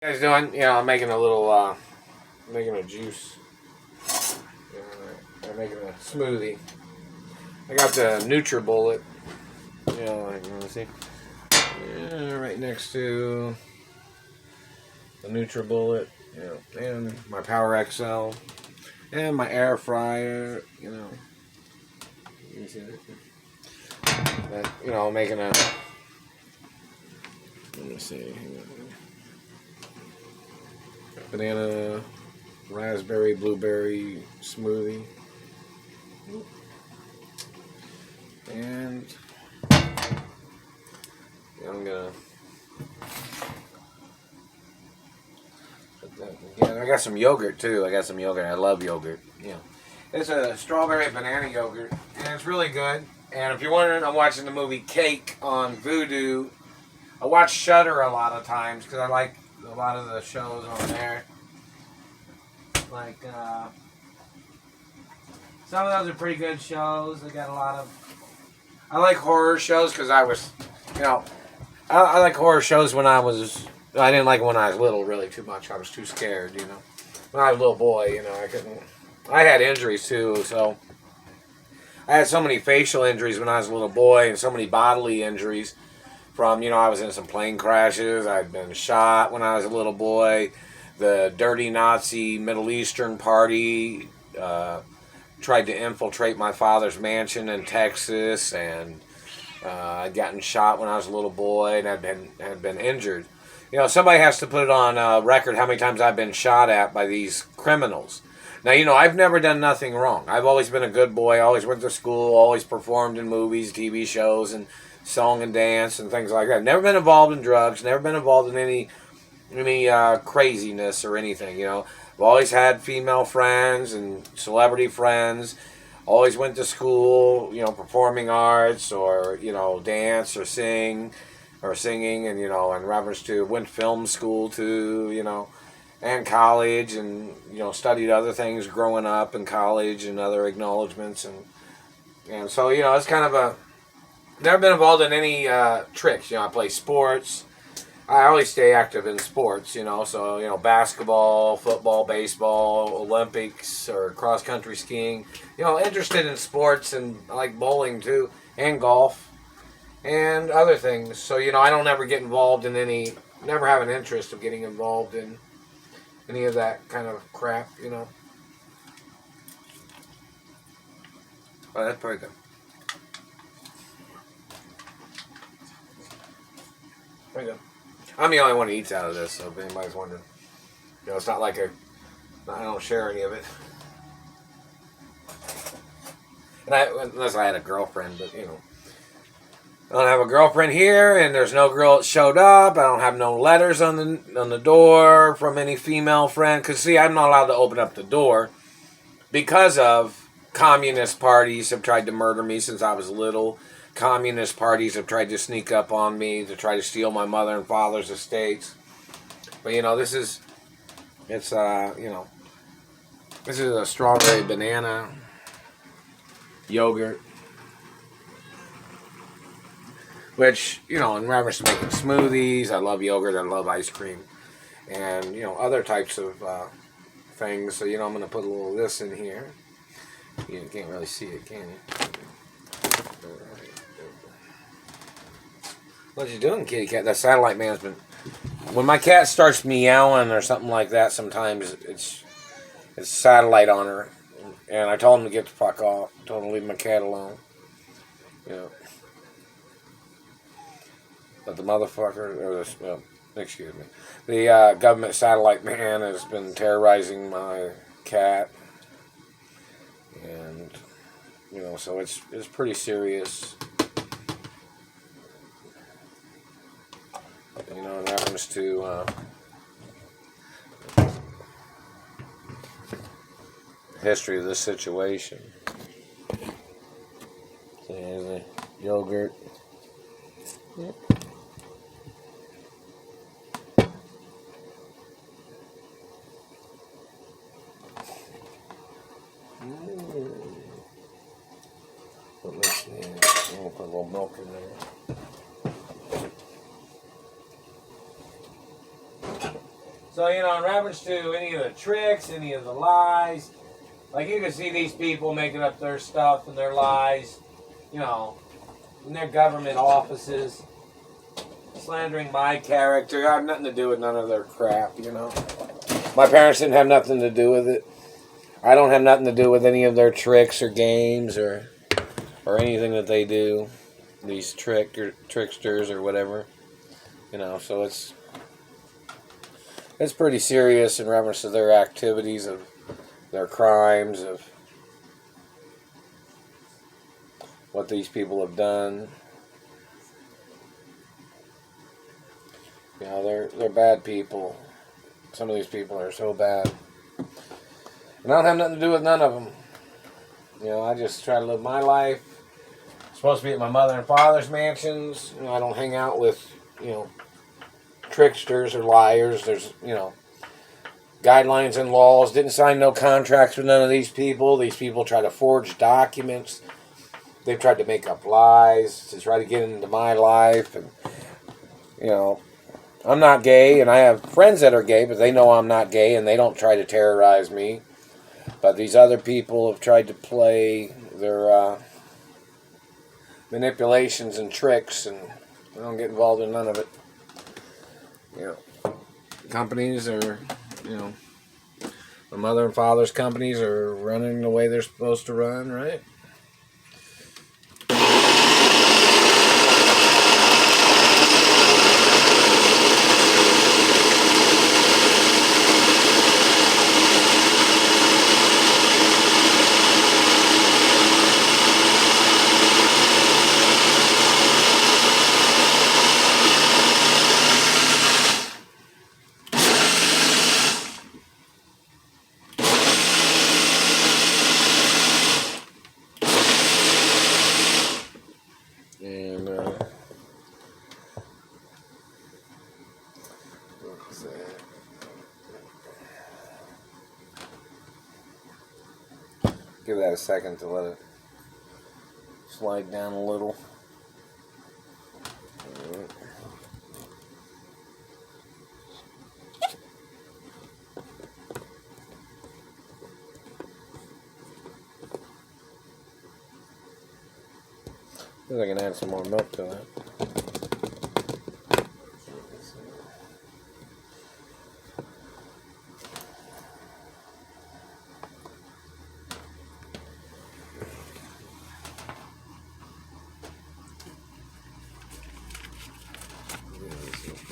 You guys doing? Yeah, I'm making a little, making a juice. I'm making a smoothie. I got the nutri-ibullet. Like you want to see? Yeah, right next to the nutri-ibullet. And my Power XL and my air fryer. You can see it. But, making a. Let me see. Banana, raspberry, blueberry smoothie. And I'm gonna put that again. I got some yogurt too. I love yogurt. It's a strawberry banana yogurt, and it's really good. And if you're wondering, I'm watching the movie Cake on Vudu. I watch Shudder a lot of times because I like a lot of the shows on there. Like some of those are pretty good shows. They got a lot of. I like horror shows because I like horror shows when I was. I didn't like it when I was little really too much. I was too scared, When I was a little boy, I couldn't. I had injuries too, so I had so many facial injuries when I was a little boy, and so many bodily injuries from I was in some plane crashes. I'd been shot when I was a little boy. The dirty Nazi Middle Eastern party tried to infiltrate my father's mansion in Texas, and I'd gotten shot when I was a little boy, and had been injured. Somebody has to put it on record how many times I've been shot at by these criminals. Now, I've never done nothing wrong. I've always been a good boy, always went to school, always performed in movies, TV shows, and song and dance and things like that. Never been involved in drugs, never been involved in any craziness or anything, I've always had female friends and celebrity friends. Always went to school, performing arts or, dance or singing, and, in reference to, went to film school too, and college, and, studied other things growing up in college and other acknowledgments. And so, it's kind of never been involved in any tricks. I play sports. I always stay active in sports, so, basketball, football, baseball, Olympics, or cross-country skiing. Interested in sports, and I like bowling, too, and golf, and other things. So, I don't ever get involved in never have an interest of getting involved in any of that kind of crap, Oh, that's pretty good. Pretty good. I'm the only one who eats out of this, so if anybody's wondering. It's not like I don't share any of it. And unless I had a girlfriend, but, I don't have a girlfriend here, and there's no girl that showed up. I don't have no letters on the door from any female friend. Because, see, I'm not allowed to open up the door because of communist parties have tried to murder me since I was little. Communist parties have tried to sneak up on me to try to steal my mother and father's estates. But, this is a strawberry banana yogurt. Which, in reference to making smoothies, I love yogurt, I love ice cream. And, other types of things. So, I'm going to put a little of this in here. You can't really see it, can you? What you doing, kitty cat? That satellite man's been... When my cat starts meowing or something like that, sometimes it's satellite on her. And I told him to get the fuck off. I told him to leave my cat alone. But the motherfucker... excuse me. The government satellite man has been terrorizing my cat. And, so it's pretty serious. In reference to history of this situation. So here's the yogurt. Yep. I'll put a little milk in there. So, you know, in reference to any of the tricks, any of the lies, like you can see these people making up their stuff and their lies, you know, in their government offices, slandering my character. I have nothing to do with none of their crap, you know. My parents didn't have nothing to do with it. I don't have nothing to do with any of their tricks or games or anything that they do. These tricksters or whatever, you know. So it's pretty serious in reference to their activities, of their crimes, of what these people have done. You know, they're bad people. Some of these people are so bad. And I don't have nothing to do with none of them. You know, I just try to live my life. I'm supposed to be at my mother and father's mansions. You know, I don't hang out with, you know, tricksters or liars. There's, you know, guidelines and laws. Didn't sign no contracts with none of these people. These people try to forge documents. They've tried to make up lies to try to get into my life. And, you know, I'm not gay, and I have friends that are gay, but they know I'm not gay, and they don't try to terrorize me. But these other people have tried to play their manipulations and tricks, and I don't get involved in none of it. You know, companies are, you know, my mother and father's companies are running the way they're supposed to run, right? And give that a second to let it slide down a little. Right. I think I can add some more milk to that.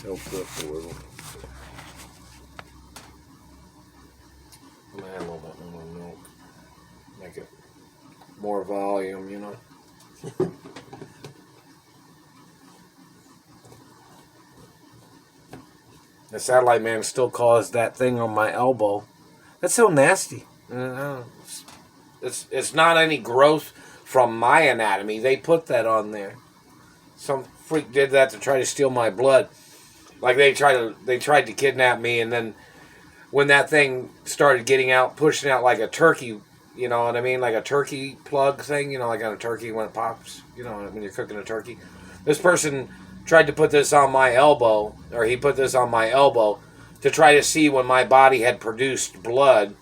Tilt this a little. I'm gonna add a little bit more milk. Make it more volume, you know. The satellite man still caused that thing on my elbow. That's so nasty. It's not any growth from my anatomy. They put that on there. Some freak did that to try to steal my blood. Like they tried to kidnap me, and then when that thing started getting out, pushing out like a turkey, you know what I mean? Like a turkey plug thing, you know, like on a turkey when it pops, you know, when you're cooking a turkey. This person tried to put this on my elbow, or he put this on my elbow to try to see when my body had produced blood.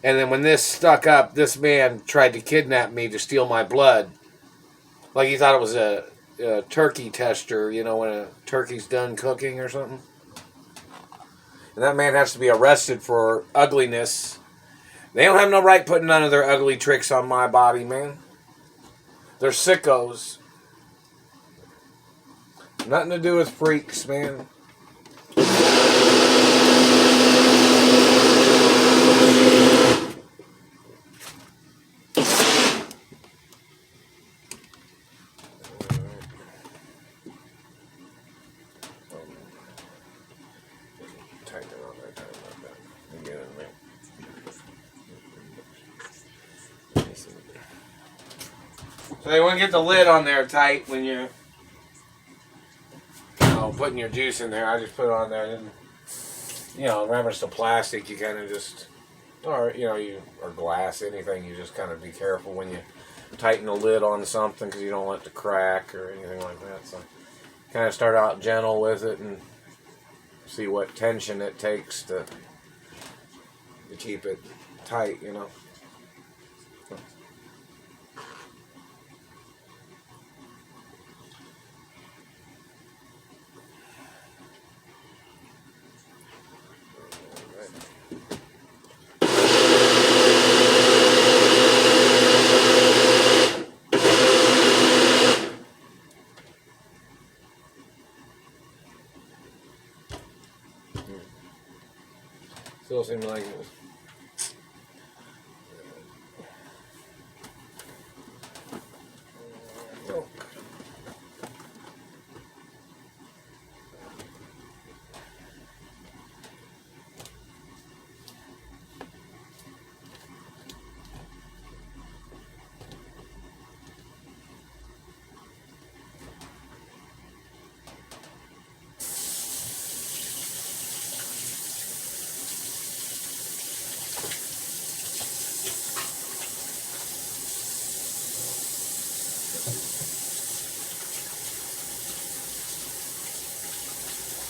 And then when this stuck up, this man tried to kidnap me to steal my blood. Like he thought it was a turkey tester, you know, when a turkey's done cooking or something. And that man has to be arrested for ugliness. They don't have no right putting none of their ugly tricks on my body, man. They're sickos. Nothing to do with freaks, man. Tighten it on there, tighten it up. And get in there. So you want to get the lid on there tight when you're putting your juice in there. I just put it on there, and you know, remember it's the plastic. You kind of just, or you know, or glass, anything. You just kind of be careful when you tighten the lid on something because you don't want it to crack or anything like that. So kind of start out gentle with it and see what tension it takes to keep it tight, you know. Still seems like it was. Oh.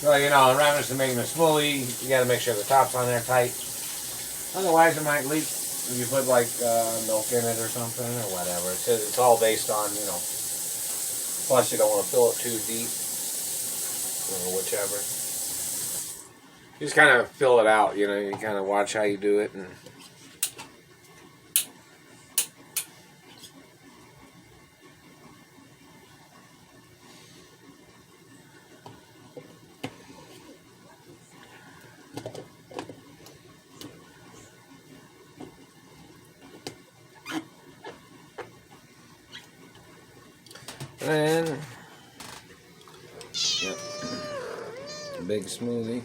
So, you know, in reference to making a smoothie, you got to make sure the top's on there tight. Otherwise, it might leak if you put like milk in it or something or whatever. It's all based on, you know. Plus, you don't want to fill it too deep or whichever. You just kind of fill it out, you know. You kind of watch how you do it and. And yep, big smoothie.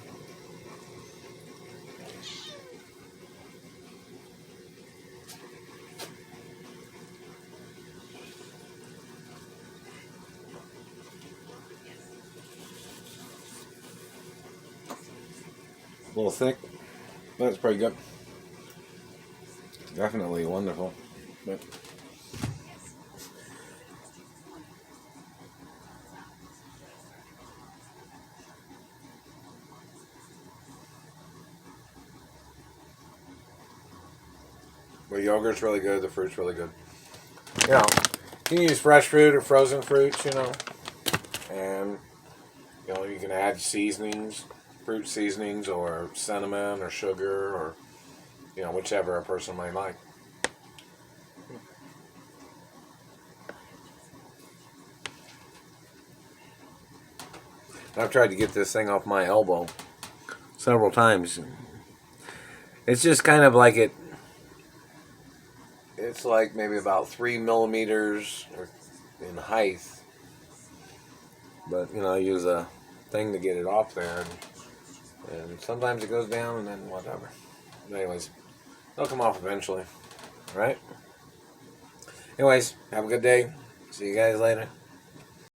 A little thick, but it's pretty good. Definitely wonderful. But yogurt's really good, the fruit's really good. You know, you can use fresh fruit or frozen fruits, you know. And, you know, you can add seasonings, fruit seasonings, or cinnamon, or sugar, or, you know, whichever a person might like. I've tried to get this thing off my elbow several times. It's just kind of like it's like maybe about 3 millimeters in height. But, you know, I use a thing to get it off there. And sometimes it goes down and then whatever. But anyways, it'll come off eventually. Alright? Anyways, have a good day. See you guys later.